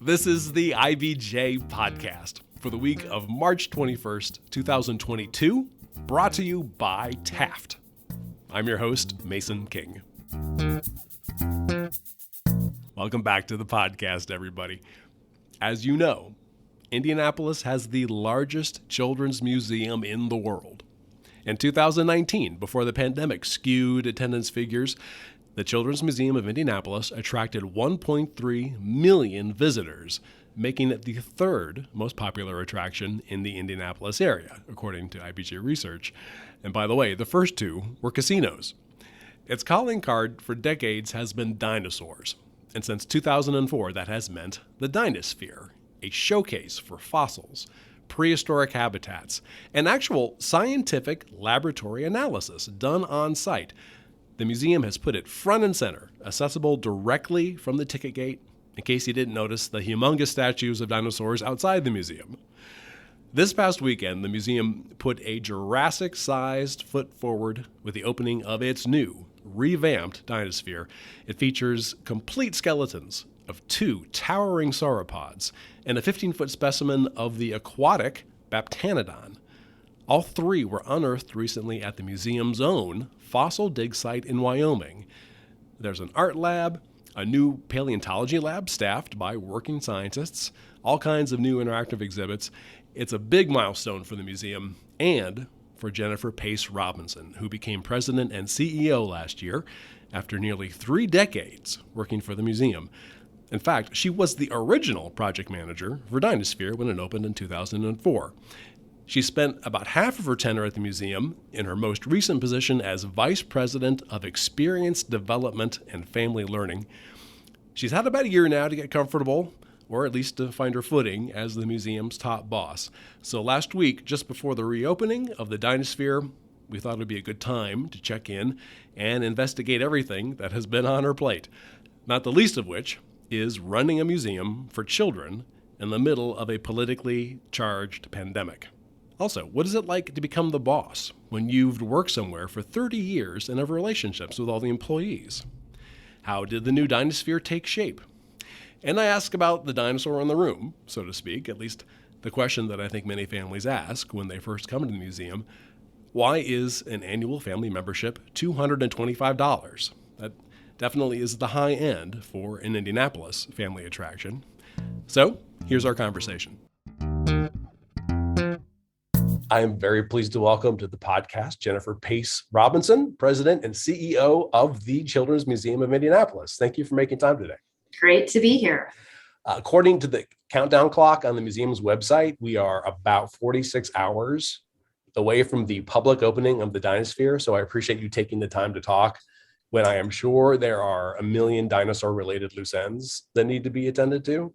This is the IBJ Podcast for the week of March 21st, 2022, brought to you by Taft. I'm your host, Mason King. Welcome back to the podcast, everybody. As you know, Indianapolis has the largest children's museum in the world. In 2019, before the pandemic skewed attendance figures, the Children's Museum of Indianapolis attracted 1.3 million visitors, making it the third most popular attraction in the Indianapolis area, according to IBJ research. And by the way, the first two were casinos. Its calling card for decades has been dinosaurs. And since 2004, that has meant the Dinosphere, a showcase for fossils, prehistoric habitats, and actual scientific laboratory analysis done on site. The museum has put it front and center, accessible directly from the ticket gate, in case you didn't notice the humongous statues of dinosaurs outside the museum. This past weekend, the museum put a Jurassic-sized foot forward with the opening of its new, revamped Dinosphere. It features complete skeletons of two towering sauropods and a 15-foot specimen of the aquatic Baptanodon. All three were unearthed recently at the museum's own fossil dig site in Wyoming. There's an art lab, a new paleontology lab staffed by working scientists, all kinds of new interactive exhibits. It's a big milestone for the museum and for Jennifer Pace Robinson, who became president and CEO last year after nearly 3 decades working for the museum. In fact, she was the original project manager for Dinosphere when it opened in 2004. She spent about half of her tenure at the museum in her most recent position as Vice President of Experience Development and Family Learning. She's had about a year now to get comfortable, or at least to find her footing as the museum's top boss. So last week, just before the reopening of the Dinosphere, we thought it would be a good time to check in and investigate everything that has been on her plate, not the least of which is running a museum for children in the middle of a politically charged pandemic. Also, what is it like to become the boss when you've worked somewhere for 30 years and have relationships with all the employees? How did the new Dinosphere take shape? And I ask about the dinosaur in the room, so to speak, at least the question that I think many families ask when they first come to the museum. Why is an annual family membership $225? That definitely is the high end for an Indianapolis family attraction. So, here's our conversation. I am very pleased to welcome to the podcast Jennifer Pace Robinson, President and CEO of the Children's Museum of Indianapolis. Thank you for making time today. Great to be here. According to the countdown clock on the museum's website, we are about 46 hours away from the public opening of the Dinosphere. So I appreciate you taking the time to talk when I am sure there are a million dinosaur-related loose ends that need to be attended to.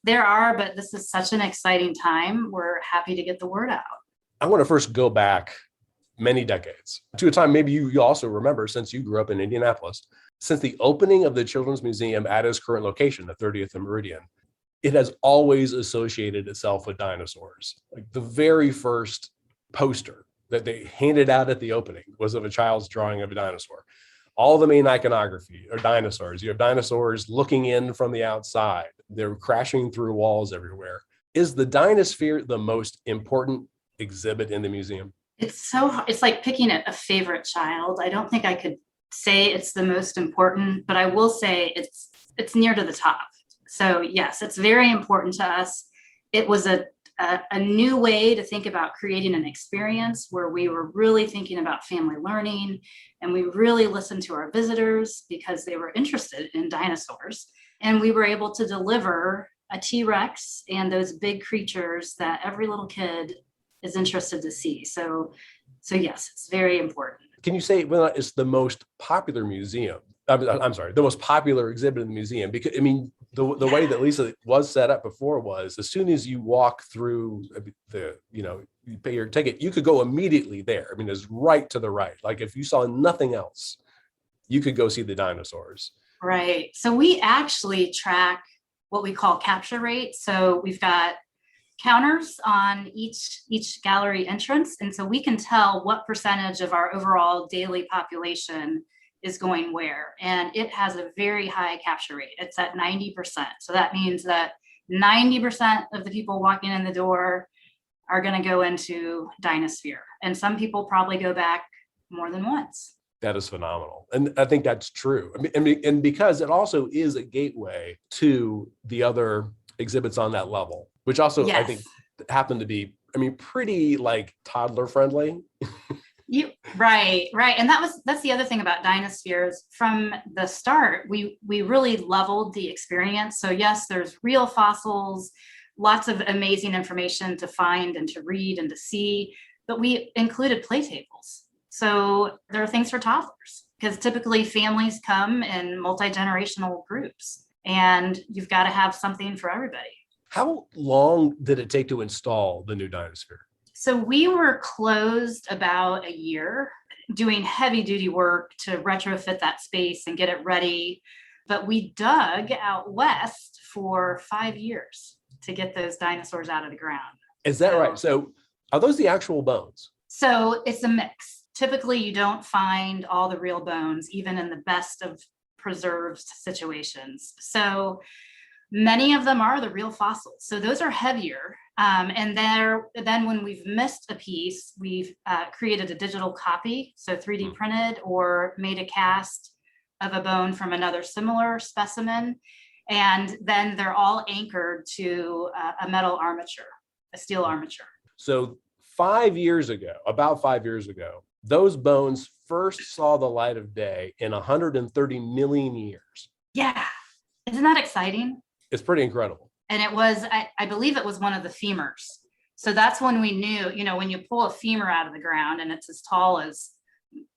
There are, but this is such an exciting time. We're happy to get the word out. I want to first go back many decades to a time maybe you also remember since you grew up in Indianapolis. Since the opening of the Children's Museum at its current location, the 30th and Meridian, it has always associated itself with dinosaurs. Like the very first poster that they handed out at the opening was of a child's drawing of a dinosaur. All the main iconography are dinosaurs. You have dinosaurs looking in from the outside. They're crashing through walls everywhere. Is the Dinosphere the most important exhibit in the museum? It's like picking a favorite child. I don't think I could say it's the most important, but I will say it's near to the top. So yes, it's very important to us. It was a new way to think about creating an experience where we were really thinking about family learning, and we really listened to our visitors because they were interested in dinosaurs. And we were able to deliver a T-Rex and those big creatures that every little kid is interested to see. So yes, it's very important. Can you say whether it's the most popular museum? I'm sorry, the most popular exhibit in the museum? Because I mean, the way that Lisa was set up before was as soon as you walk through you pay your ticket, you could go immediately there. I mean, it's right to the right. Like if you saw nothing else, you could go see the dinosaurs. Right. So we actually track what we call capture rate. So we've got counters on each gallery entrance. And so we can tell what percentage of our overall daily population is going where. And it has a very high capture rate. It's at 90%. So that means that 90% of the people walking in the door are going to go into Dinosphere. And some people probably go back more than once. That is phenomenal. And I think that's true. And because it also is a gateway to the other exhibits on that level, which also I think happen to be, pretty like toddler friendly. Right. And that's the other thing about Dinospheres. From the start, we really leveled the experience. So yes, there's real fossils, lots of amazing information to find and to read and to see, but we included play tables. So there are things for toddlers, because typically families come in multi-generational groups, and you've got to have something for everybody. How long did it take to install the new Dinosphere? So we were closed about a year, doing heavy duty work to retrofit that space and get it ready. But we dug out west for 5 years to get those dinosaurs out of the ground. Is that right? So are those the actual bones? So it's a mix. Typically, you don't find all the real bones, even in the best of preserved situations. So many of them are the real fossils. So those are heavier. And then when we've missed a piece, we've created a digital copy, so 3D printed or made a cast of a bone from another similar specimen. And then they're all anchored to a metal armature, a steel armature. So about 5 years ago, those bones first saw the light of day in 130 million years. Yeah. Isn't that exciting? It's pretty incredible. And it was, I believe it was one of the femurs. So that's when we knew, when you pull a femur out of the ground and it's as tall as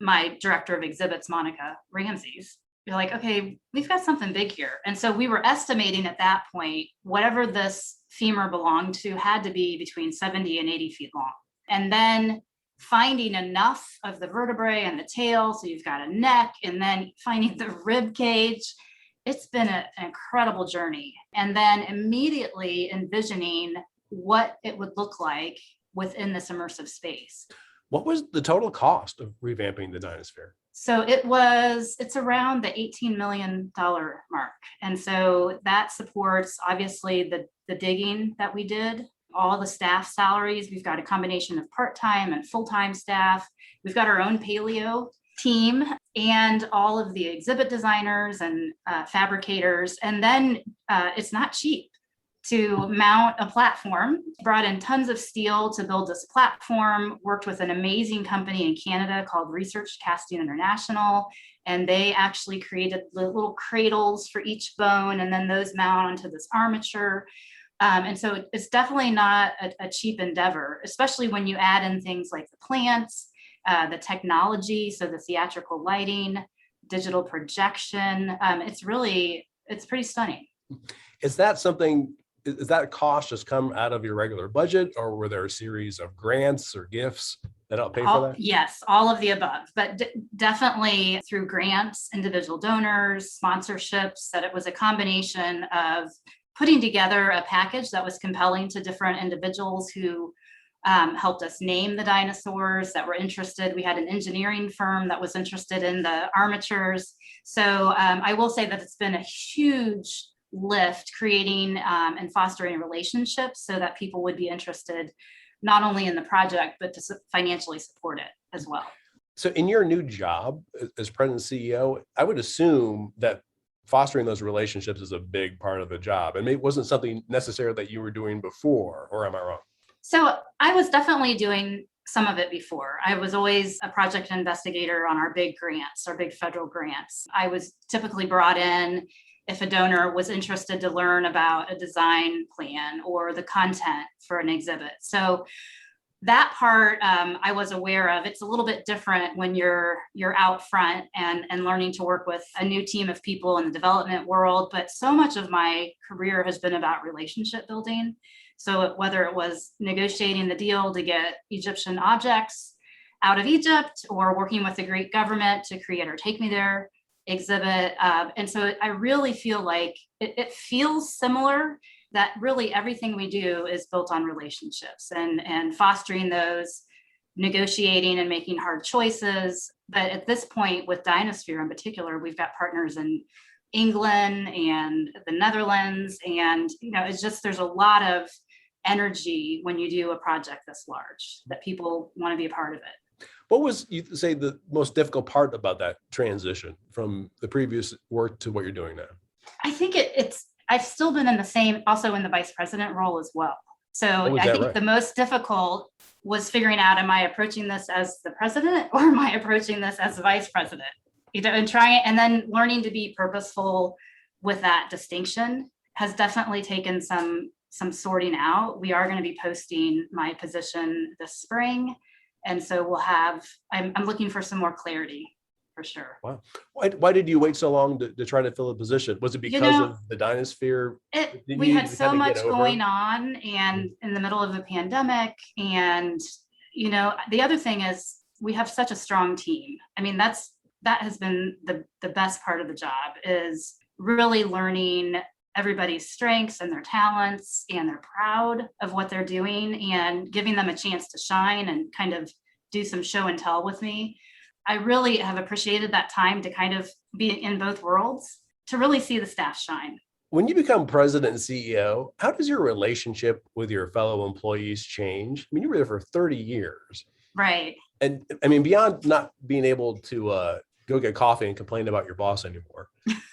my director of exhibits, Monica Ramsey's, you're like, okay, we've got something big here. And so we were estimating at that point, whatever this femur belonged to had to be between 70 and 80 feet long. And then finding enough of the vertebrae and the tail, so you've got a neck, and then finding the rib cage. It's been an incredible journey. And then immediately envisioning what it would look like within this immersive space. What was the total cost of revamping the Dinosphere? So it's around the $18 million mark. And so that supports obviously the digging that we did, all the staff salaries. We've got a combination of part-time and full-time staff. We've got our own paleo team and all of the exhibit designers and fabricators. And then it's not cheap to mount a platform. Brought in tons of steel to build this platform, worked with an amazing company in Canada called Research Casting International. And they actually created the little cradles for each bone, and then those mount onto this armature. And so it's definitely not a cheap endeavor, especially when you add in things like the plants, the technology, so the theatrical lighting, digital projection. It's pretty stunning. Is that cost just come out of your regular budget, or were there a series of grants or gifts that helped pay for that? Yes, all of the above, but definitely through grants, individual donors, sponsorships, that it was a combination of putting together a package that was compelling to different individuals who helped us name the dinosaurs that were interested. We had an engineering firm that was interested in the armatures. So I will say that it's been a huge lift creating and fostering relationships so that people would be interested not only in the project, but to financially support it as well. So in your new job as president and CEO, I would assume that fostering those relationships is a big part of the job. And it wasn't something necessary that you were doing before, or am I wrong? So I was definitely doing some of it before. I was always a project investigator on our big grants, our big federal grants. I was typically brought in if a donor was interested to learn about a design plan or the content for an exhibit. So that part I was aware of. It's a little bit different when you're out front and learning to work with a new team of people in the development world. But so much of my career has been about relationship building. So whether it was negotiating the deal to get Egyptian objects out of Egypt, or working with the Greek government to create our Take Me There exhibit. And so I really feel like it feels similar, that really everything we do is built on relationships and fostering those, negotiating and making hard choices. But at this point with Dinosphere in particular, we've got partners in England and the Netherlands. And, it's just, there's a lot of energy when you do a project this large that people want to be a part of it. What was, you say, the most difficult part about that transition from the previous work to what you're doing now? I think I've still been also in the vice president role as well. So I think the most difficult was figuring out, am I approaching this as the president or am I approaching this as the vice president? And then learning to be purposeful with that distinction has definitely taken some sorting out. We are going to be posting my position this spring. And so I'm looking for some more clarity for sure. Wow. Why did you wait so long to try to fill a position? Was it because of the Dinosphere? We had so much going on and in the middle of the pandemic. And, the other thing is we have such a strong team. I mean, that has been the best part of the job, is really learning everybody's strengths and their talents, and they're proud of what they're doing and giving them a chance to shine and kind of do some show and tell with me. I really have appreciated that time to kind of be in both worlds, to really see the staff shine. When you become president and CEO, how does your relationship with your fellow employees change? I mean, you were there for 30 years. Right. And I mean, beyond not being able to go get coffee and complain about your boss anymore,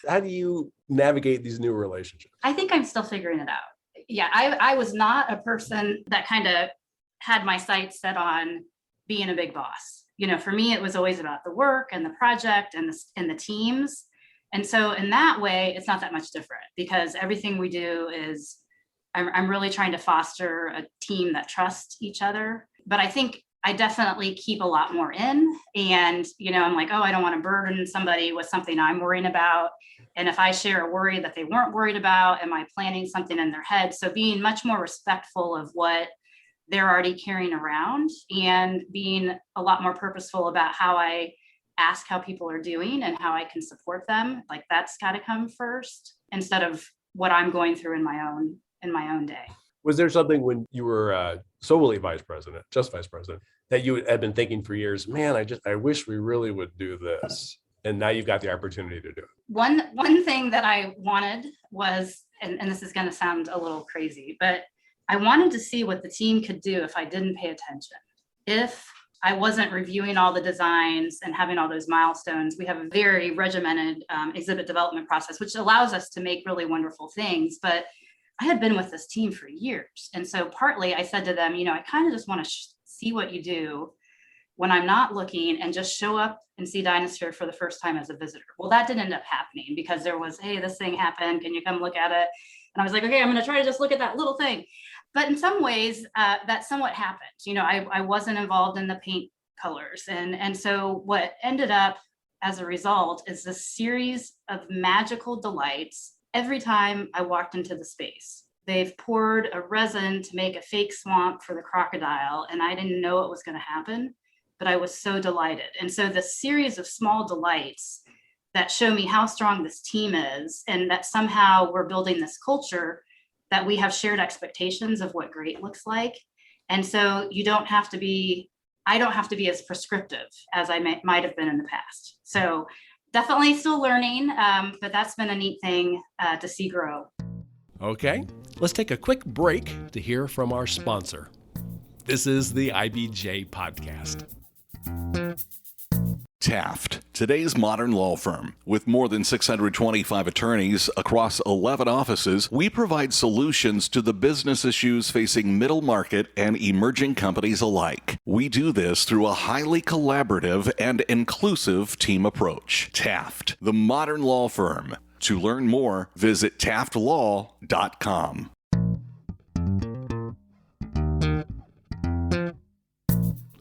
how do you navigate these new relationships? I think I'm still figuring it out. Yeah, I was not a person that kind of had my sights set on being a big boss. For me, it was always about the work and the project and the teams. And so in that way, it's not that much different, because everything we do is, I'm really trying to foster a team that trusts each other. But I think I definitely keep a lot more in, and, I'm like, I don't want to burden somebody with something I'm worrying about. And if I share a worry that they weren't worried about, am I planting something in their head? So being much more respectful of what they're already carrying around, and being a lot more purposeful about how I ask how people are doing and how I can support them. Like, that's got to come first, instead of what I'm going through in my own day. Was there something when you were solely just vice president, that you had been thinking for years, man, I wish we really would do this, and now you've got the opportunity to do it? One thing that I wanted was, and this is going to sound a little crazy, but I wanted to see what the team could do if I didn't pay attention. If I wasn't reviewing all the designs and having all those milestones. We have a very regimented exhibit development process, which allows us to make really wonderful things. But I had been with this team for years. And so partly I said to them, I kind of just want to see what you do when I'm not looking, and just show up and see Dinosphere for the first time as a visitor. Well, that didn't end up happening, because there was, hey, this thing happened. Can you come look at it? And I was like, okay, I'm going to try to just look at that little thing. But in some ways, that somewhat happened. I wasn't involved in the paint colors. And so what ended up as a result is this series of magical delights every time I walked into the space. They've poured a resin to make a fake swamp for the crocodile, and I didn't know it was going to happen, but I was so delighted. And so the series of small delights that show me how strong this team is, and that somehow we're building this culture that we have shared expectations of what great looks like. And so I don't have to be as prescriptive as I might have been in the past. So definitely still learning, but that's been a neat thing to see grow. Okay, let's take a quick break to hear from our sponsor. This is the IBJ Podcast. Taft, today's modern law firm. With more than 625 attorneys across 11 offices, we provide solutions to the business issues facing middle market and emerging companies alike. We do this through a highly collaborative and inclusive team approach. Taft, the modern law firm. To learn more, visit taftlaw.com.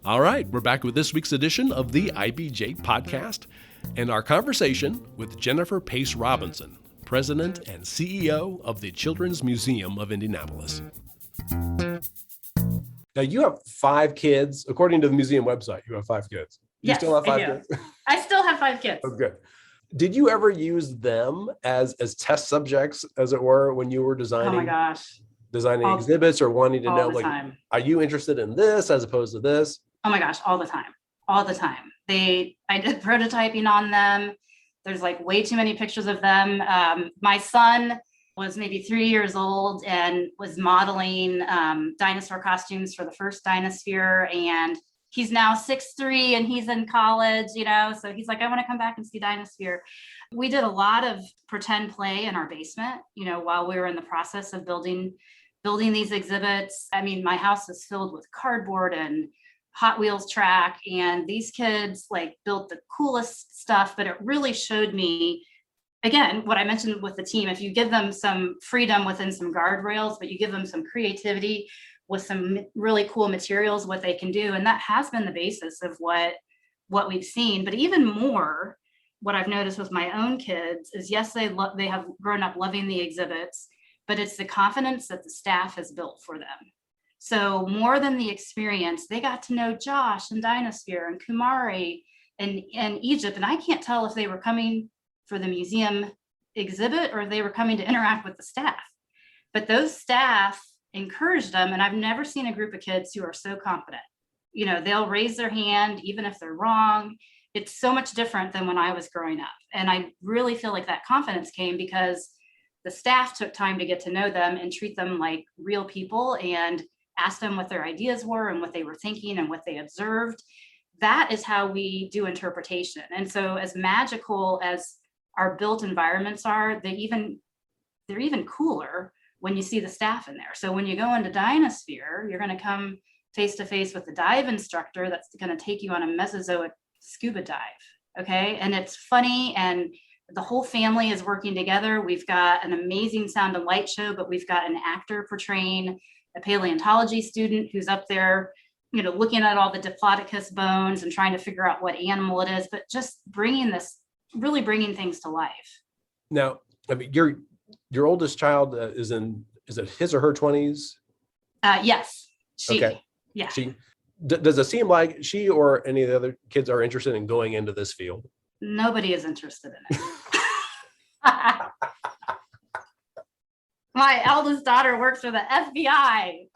All right, we're back with this week's edition of the IBJ Podcast and our conversation with Jennifer Pace Robinson, President and CEO of the Children's Museum of Indianapolis. Now, you have 5 kids. According to the museum website, you have 5 kids. You still have 5 kids? I still have 5 kids. Oh, good. Did you ever use them as test subjects, as it were, when you were designing? Oh my gosh. Designing exhibits, or wanting to know, like, time. Are you interested in this as opposed to this? Oh my gosh, all the time. I did prototyping on them. There's like way too many pictures of them. My son was maybe 3 years old and was modeling dinosaur costumes for the first Dinosphere. And he's now 6'3" and he's in college, so he's like, I want to come back and see Dinosphere. We did a lot of pretend play in our basement, while we were in the process of building these exhibits. I mean, my house is filled with cardboard and Hot Wheels track, and these kids like built the coolest stuff, but it really showed me, again, what I mentioned with the team. If you give them some freedom within some guardrails, but you give them some creativity with some really cool materials, what they can do. And that has been the basis of what we've seen. But even more, what I've noticed with my own kids is, yes, they have grown up loving the exhibits, but it's the confidence that the staff has built for them. So more than the experience, they got to know Josh and Dinosphere and Kumari and Egypt. And I can't tell if they were coming for the museum exhibit or if they were coming to interact with the staff. But those staff encouraged them. And I've never seen a group of kids who are so confident. They'll raise their hand even if they're wrong. It's so much different than when I was growing up. And I really feel like that confidence came because the staff took time to get to know them and treat them like real people and ask them what their ideas were and what they were thinking and what they observed. That is how we do interpretation. And so as magical as our built environments are, they're even cooler when you see the staff in there. So when you go into Dinosphere, you're going to come face to face with the dive instructor that's going to take you on a Mesozoic scuba dive. Okay. And it's funny, and the whole family is working together. We've got an amazing sound and light show, but we've got an actor portraying a paleontology student who's up there, looking at all the Diplodocus bones and trying to figure out what animal it is, but just bringing things to life. Now, I mean, your oldest child is it his or her 20s? Yes. She. Okay. Yeah. Does it seem like she or any of the other kids are interested in going into this field? Nobody is interested in it. My eldest daughter works for the FBI.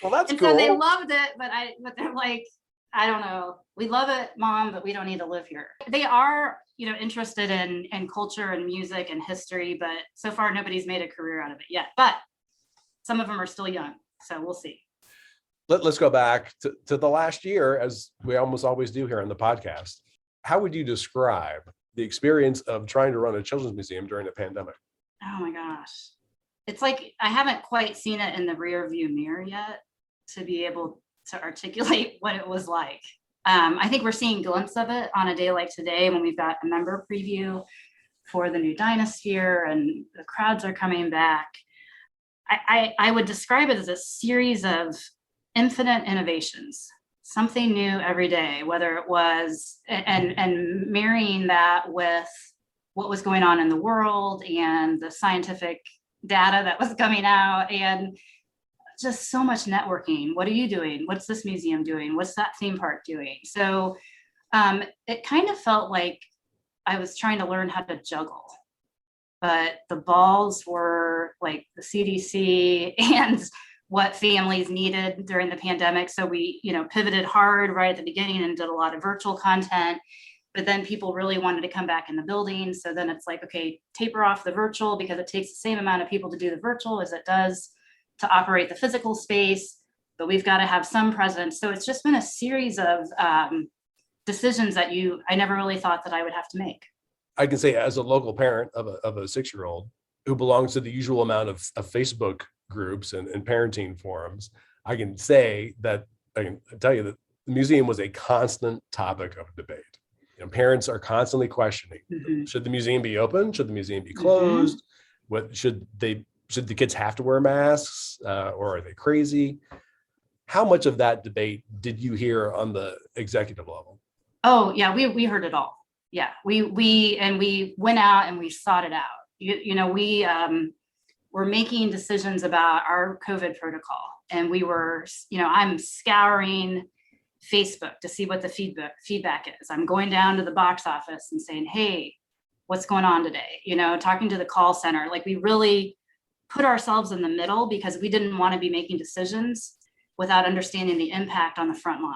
Well, that's and cool. So they loved it, but they're like, I don't know. We love it, Mom, but we don't need to live here. They are, interested in culture and music and history, but so far nobody's made a career out of it yet. But some of them are still young, so we'll see. Let's go back to the last year, as we almost always do here on the podcast. How would you describe the experience of trying to run a children's museum during the pandemic? Oh my gosh. It's like I haven't quite seen it in the rear view mirror yet to be able to articulate what it was like. I think we're seeing a glimpse of it on a day like today when we've got a member preview for the new Dinosphere and the crowds are coming back. I would describe it as a series of infinite innovations, something new every day, whether it was, and marrying that with what was going on in the world and the scientific data that was coming out, and just so much networking. What are you doing? What's this museum doing? What's that theme park doing? So it kind of felt like I was trying to learn how to juggle, but the balls were like the CDC and what families needed during the pandemic. So we, pivoted hard right at the beginning and did a lot of virtual content, but then people really wanted to come back in the building. So then it's like, okay, taper off the virtual because it takes the same amount of people to do the virtual as it does to operate the physical space, but we've got to have some presence. So it's just been a series of decisions that I never really thought that I would have to make. I can say, as a local parent of a 6-year-old who belongs to the usual amount of Facebook groups and parenting forums, I can say that I can tell you that the museum was a constant topic of debate. Parents are constantly questioning: should the museum be open? Should the museum be closed? What should the kids have to wear masks, or are they crazy? How much of that debate did you hear on the executive level? Oh yeah, we heard it all. Yeah, we went out and we sought it out. We were making decisions about our COVID protocol, and we were, I'm scouring Facebook to see what the feedback is. I'm going down to the box office and saying, hey, what's going on today? Talking to the call center. Like, we really put ourselves in the middle because we didn't want to be making decisions without understanding the impact on the front line,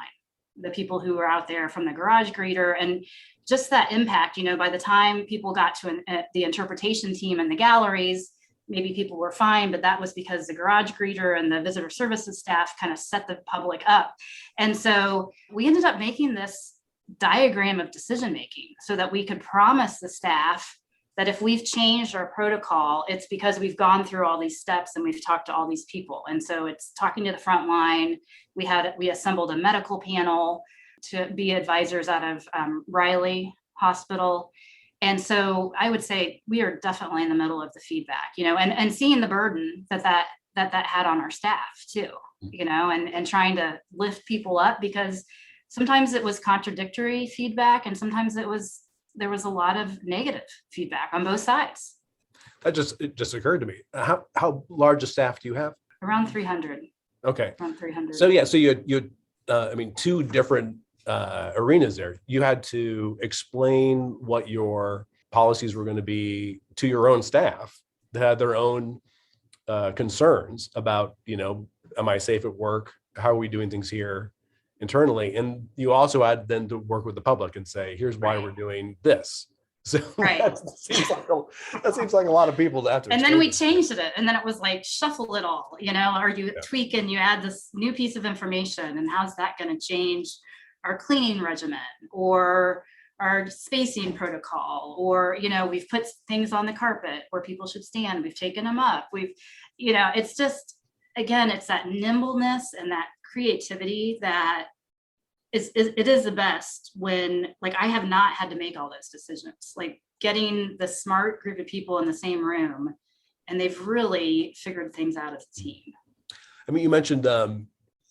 the people who were out there from the garage greeter, and just that impact, by the time people got to the interpretation team in the galleries, maybe people were fine, but that was because the garage greeter and the visitor services staff kind of set the public up. And so we ended up making this diagram of decision making so that we could promise the staff that if we've changed our protocol, it's because we've gone through all these steps and we've talked to all these people. And so it's talking to the front line. We assembled a medical panel to be advisors out of Riley Hospital. And so I would say we are definitely in the middle of the feedback, and seeing the burden that had on our staff too, and trying to lift people up, because sometimes it was contradictory feedback and sometimes there was a lot of negative feedback on both sides. It just occurred to me. How large a staff do you have? Around 300. Okay. Around 300. So you had two different arenas there. You had to explain what your policies were going to be to your own staff that had their own concerns about, am I safe at work? How are we doing things here internally? And you also had then to work with the public and say, here's why we're doing this. So that seems like a lot of people to have to. And then we changed it, and then it was like shuffle it all, or you tweak and you add this new piece of information, and how's that going to change our cleaning regimen or our spacing protocol, or we've put things on the carpet where people should stand, we've taken them up, it's just, again, it's that nimbleness and that creativity that it is the best when, like, I have not had to make all those decisions, like getting the smart group of people in the same room, and they've really figured things out as a team. I mean, you mentioned the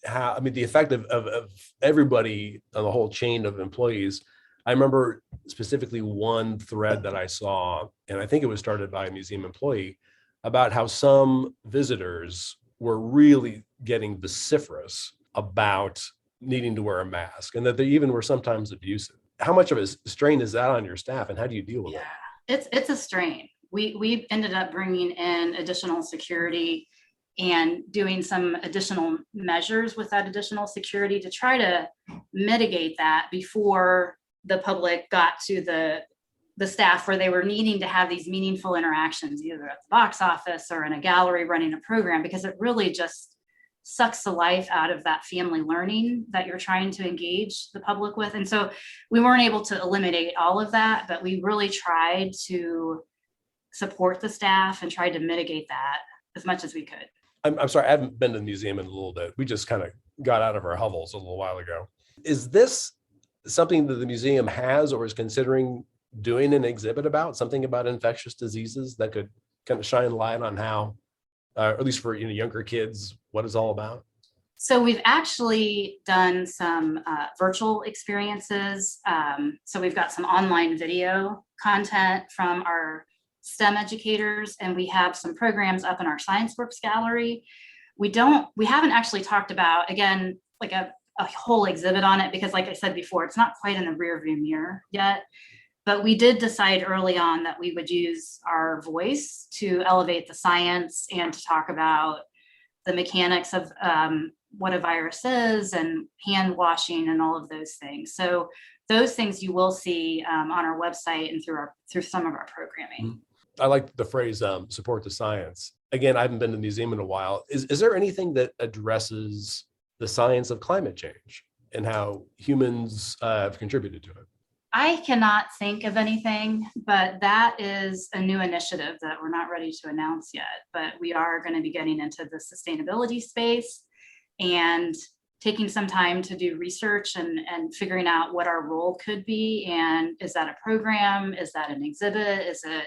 effect of everybody on the whole chain of employees. I remember specifically one thread that I saw, and I think it was started by a museum employee, about how some visitors were really getting vociferous about needing to wear a mask, and that they even were sometimes abusive. How much of a strain is that on your staff, and how do you deal with it? It's a strain. We ended up bringing in additional security and doing some additional measures with that additional security to try to mitigate that before the public got to the staff, where they were needing to have these meaningful interactions, either at the box office or in a gallery running a program, because it really just sucks the life out of that family learning that you're trying to engage the public with. And so we weren't able to eliminate all of that, but we really tried to support the staff and tried to mitigate that as much as we could. I'm sorry, I haven't been to the museum in a little bit. We just kind of got out of our hovels a little while ago. Is this something that the museum has or is considering doing an exhibit about, something about infectious diseases that could kind of shine light on how, at least for younger kids, what it's all about? So we've actually done some virtual experiences. So we've got some online video content from our STEM educators, and we have some programs up in our Science Works gallery. We haven't actually talked about, again, like a whole exhibit on it, because like I said before, it's not quite in the rear view mirror yet. But we did decide early on that we would use our voice to elevate the science and to talk about the mechanics of what a virus is and hand washing and all of those things. So those things you will see on our website and through some of our programming. I like the phrase support the science. Again, I haven't been to the museum in a while. Is there anything that addresses the science of climate change and how humans have contributed to it? I cannot think of anything, but that is a new initiative that we're not ready to announce yet. But we are going to be getting into the sustainability space and taking some time to do research and figuring out what our role could be. And is that a program? Is that an exhibit? Is it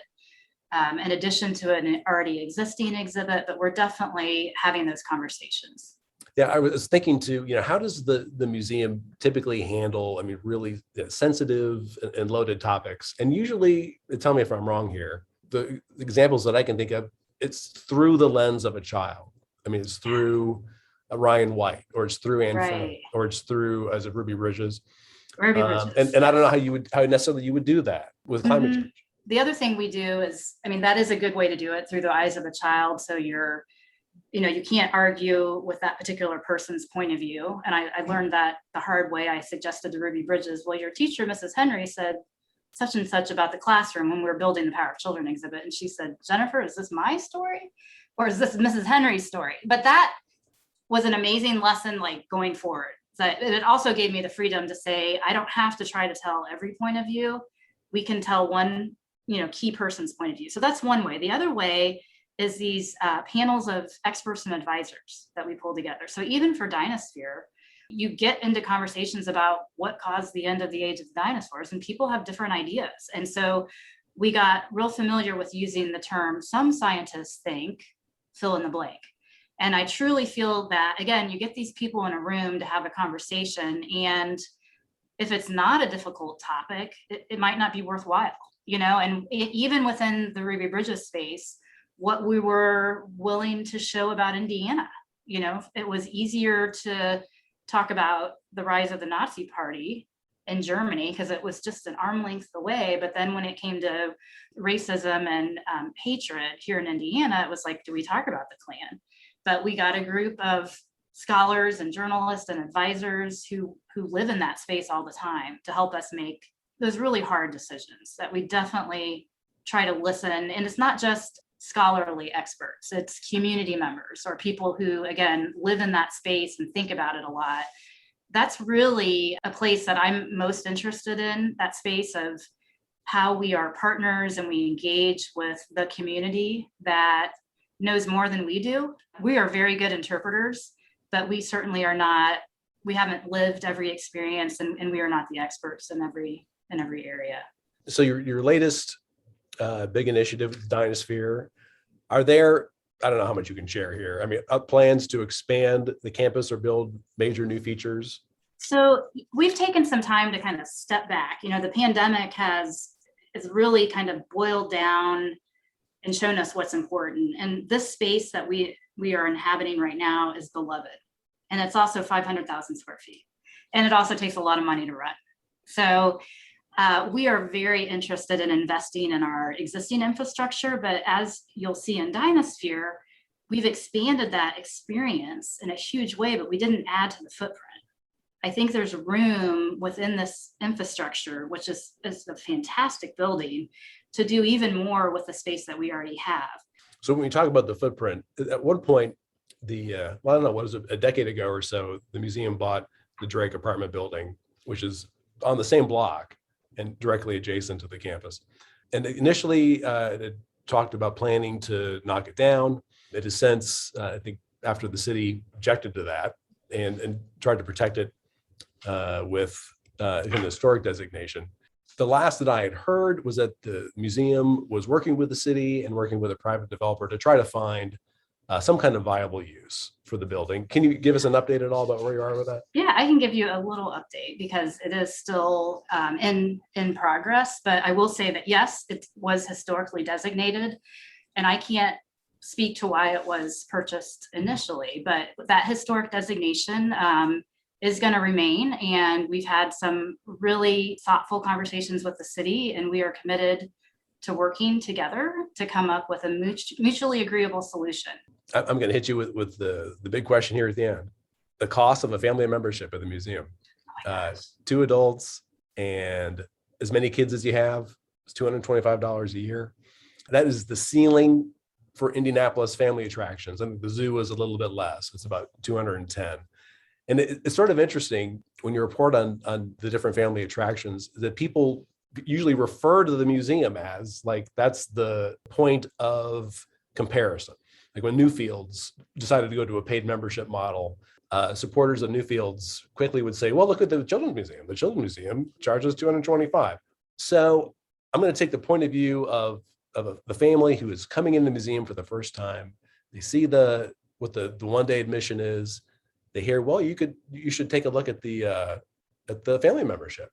in addition to an already existing exhibit? But we're definitely having those conversations. Yeah, I was thinking too, how does the museum typically handle, really sensitive and loaded topics? And usually, tell me if I'm wrong here, the examples that I can think of, it's through the lens of a child. It's through Ryan White, or it's through Anne Frank, or it's through, as a Ruby Bridges. And I don't know how necessarily you would do that with climate change. The other thing we do is, that is a good way to do it, through the eyes of a child. So you can't argue with that particular person's point of view. And I learned that the hard way. I suggested to Ruby Bridges, well, your teacher, Mrs. Henry, said such and such about the classroom when we were building the Power of Children exhibit. And she said, Jennifer, is this my story or is this Mrs. Henry's story? But that was an amazing lesson, like going forward. So it also gave me the freedom to say, I don't have to try to tell every point of view. We can tell one, key person's point of view. So that's one way. The other way is these panels of experts and advisors that we pull together. So even for Dinosphere, you get into conversations about what caused the end of the age of the dinosaurs, and people have different ideas. And so we got real familiar with using the term, some scientists think, fill in the blank. And I truly feel that, again, you get these people in a room to have a conversation, and if it's not a difficult topic, it might not be worthwhile, and even within the Ruby Bridges space, what we were willing to show about Indiana, it was easier to talk about the rise of the Nazi Party in Germany because it was just an arm length away. But then when it came to racism and hatred here in Indiana, it was like, do we talk about the Klan? But we got a group of scholars and journalists and advisors who live in that space all the time to help us make those really hard decisions that we definitely try to listen. And it's not just scholarly experts, it's community members or people who, again, live in that space and think about it a lot. That's really a place that I'm most interested in, that space of how we are partners and we engage with the community that knows more than we do. We are very good interpreters, but we certainly are not, we haven't lived every experience, and we are not the experts in every area. So your latest big initiative, Dinosphere, are there, I don't know how much you can share here, I mean, plans to expand the campus or build major new features? So we've taken some time to kind of step back. The pandemic has really kind of boiled down and shown us what's important. And this space that we are inhabiting right now is beloved. And it's also 500,000 square feet. And it also takes a lot of money to run. So we are very interested in investing in our existing infrastructure, but as you'll see in Dinosphere, we've expanded that experience in a huge way, but we didn't add to the footprint. I think there's room within this infrastructure, which is a fantastic building, to do even more with the space that we already have. So when we talk about the footprint, at one point, I don't know, what was it, a decade ago or so, the museum bought the Drake apartment building, which is on the same block and directly adjacent to the campus. And initially, it talked about planning to knock it down. It has since, I think, after the city objected to that and tried to protect it with an historic designation. The last that I had heard was that the museum was working with the city and working with a private developer to try to find some kind of viable use for the building. Can you give us an update at all about where you are with that? Yeah, I can give you a little update because it is still in progress, but I will say that yes, it was historically designated, and I can't speak to why it was purchased initially, but that historic designation is going to remain, and we've had some really thoughtful conversations with the city, and we are committed to working together to come up with a mutually agreeable solution. I'm going to hit you with the big question here at the end. The cost of a family membership at the museum. 2 adults and as many kids as you have, it's $225 a year. That is the ceiling for Indianapolis family attractions. And the zoo is a little bit less. It's about $210. And it's sort of interesting when you report on the different family attractions that people usually refer to the museum as like that's the point of comparison. Like when Newfields decided to go to a paid membership model, supporters of Newfields quickly would say, well, look at the Children's Museum. The Children's Museum charges $225. So I'm going to take the point of view of the family who is coming in the museum for the first time. They see what the one-day admission is. They hear, well, you should take a look at the family membership.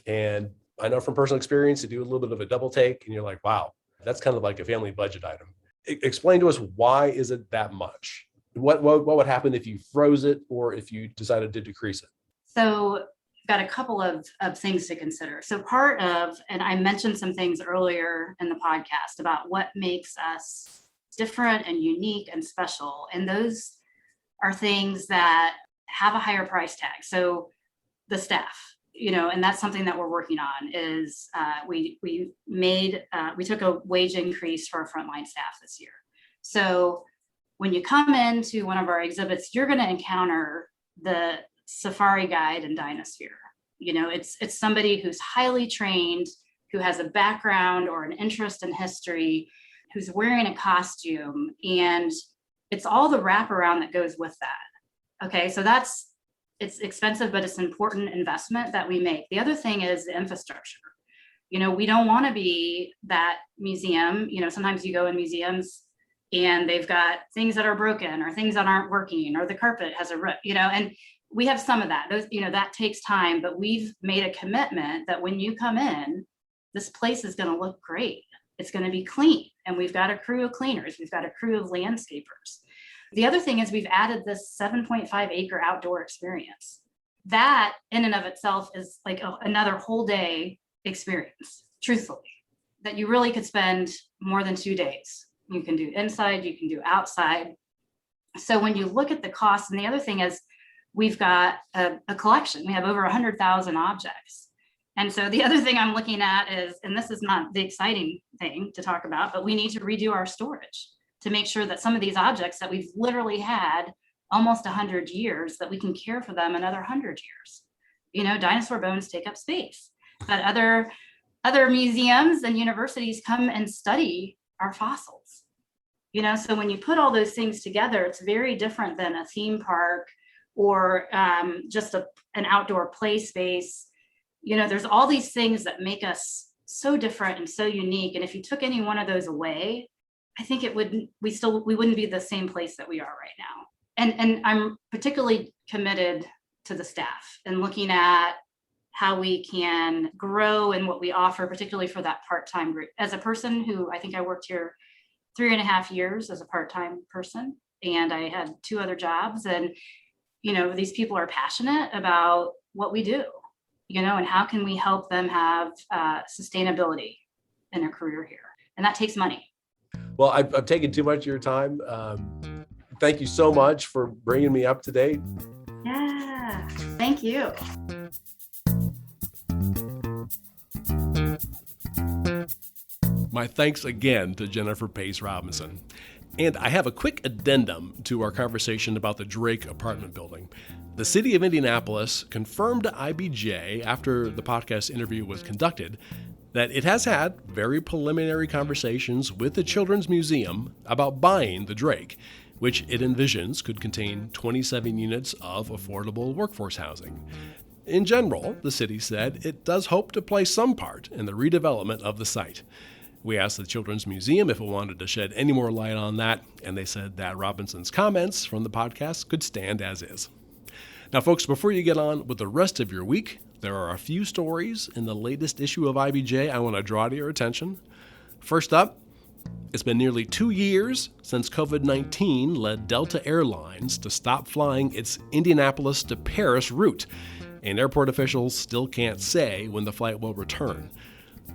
And I know from personal experience, you do a little bit of a double take and you're like, wow, that's kind of like a family budget item. Explain to us, why is it that much? What would happen if you froze it or if you decided to decrease it? So I've got a couple of things to consider. So part of, and I mentioned some things earlier in the podcast about what makes us different and unique and special. And those are things that have a higher price tag. So the staff, and that's something that we're working on is we took a wage increase for our frontline staff this year. So when you come into one of our exhibits, you're going to encounter the safari guide and Dinosphere. It's somebody who's highly trained, who has a background or an interest in history, who's wearing a costume, and it's all the wraparound that goes with that. Okay, so it's expensive, but it's an important investment that we make. The other thing is the infrastructure. We don't want to be that museum. Sometimes you go in museums and they've got things that are broken or things that aren't working, or the carpet has a rip, and we have some of that. Those, that takes time, but we've made a commitment that when you come in, this place is going to look great. It's going to be clean. And we've got a crew of cleaners. We've got a crew of landscapers. The other thing is we've added this 7.5 acre outdoor experience. That in and of itself is like another whole day experience, truthfully, that you really could spend more than 2 days. You can do inside, you can do outside. So when you look at the cost, and the other thing is we've got a collection. We have over 100,000 objects. And so the other thing I'm looking at is, and this is not the exciting thing to talk about, but we need to redo our storage to make sure that some of these objects that we've literally had almost 100 years, that we can care for them another 100 years. Dinosaur bones take up space, but other museums and universities come and study our fossils. So when you put all those things together, it's very different than a theme park or just an outdoor play space. There's all these things that make us so different and so unique. And if you took any one of those away, I think we wouldn't be the same place that we are right now. And I'm particularly committed to the staff and looking at how we can grow in what we offer, particularly for that part-time group. As a person who, I think I worked here 3.5 years as a part-time person, and I had 2 other jobs. And, these people are passionate about what we do, and how can we help them have sustainability in their career here? And that takes money. Well, I've taken too much of your time. Thank you so much for bringing me up to date. Yeah, thank you. My thanks again to Jennifer Pace Robinson. And I have a quick addendum to our conversation about the Drake apartment building. The city of Indianapolis confirmed to IBJ after the podcast interview was conducted that it has had very preliminary conversations with the Children's Museum about buying the Drake, which it envisions could contain 27 units of affordable workforce housing. In general, the city said it does hope to play some part in the redevelopment of the site. We asked the Children's Museum if it wanted to shed any more light on that, and they said that Robinson's comments from the podcast could stand as is. Now, folks, before you get on with the rest of your week, there are a few stories in the latest issue of IBJ I want to draw to your attention. First up, it's been nearly 2 years since COVID-19 led Delta Airlines to stop flying its Indianapolis to Paris route, and airport officials still can't say when the flight will return.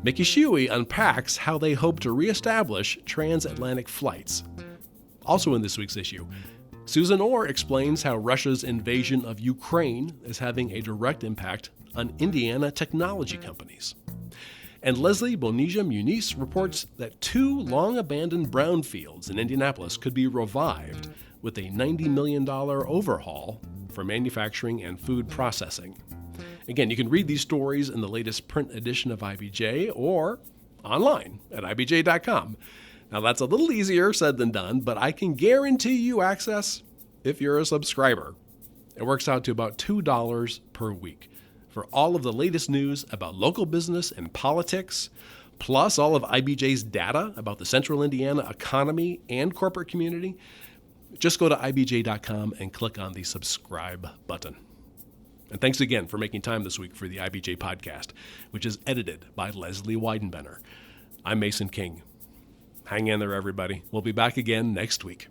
Mickey Shuey unpacks how they hope to reestablish transatlantic flights. Also in this week's issue, Susan Orr explains how Russia's invasion of Ukraine is having a direct impact on Indiana technology companies. And Leslie Bonilla Muniz reports that 2 long-abandoned brownfields in Indianapolis could be revived with a $90 million overhaul for manufacturing and food processing. Again, you can read these stories in the latest print edition of IBJ or online at IBJ.com. Now, that's a little easier said than done, but I can guarantee you access if you're a subscriber. It works out to about $2 per week for all of the latest news about local business and politics, plus all of IBJ's data about the Central Indiana economy and corporate community. Just go to IBJ.com and click on the subscribe button. And thanks again for making time this week for the IBJ Podcast, which is edited by Leslie Weidenbenner. I'm Mason King. Hang in there, everybody. We'll be back again next week.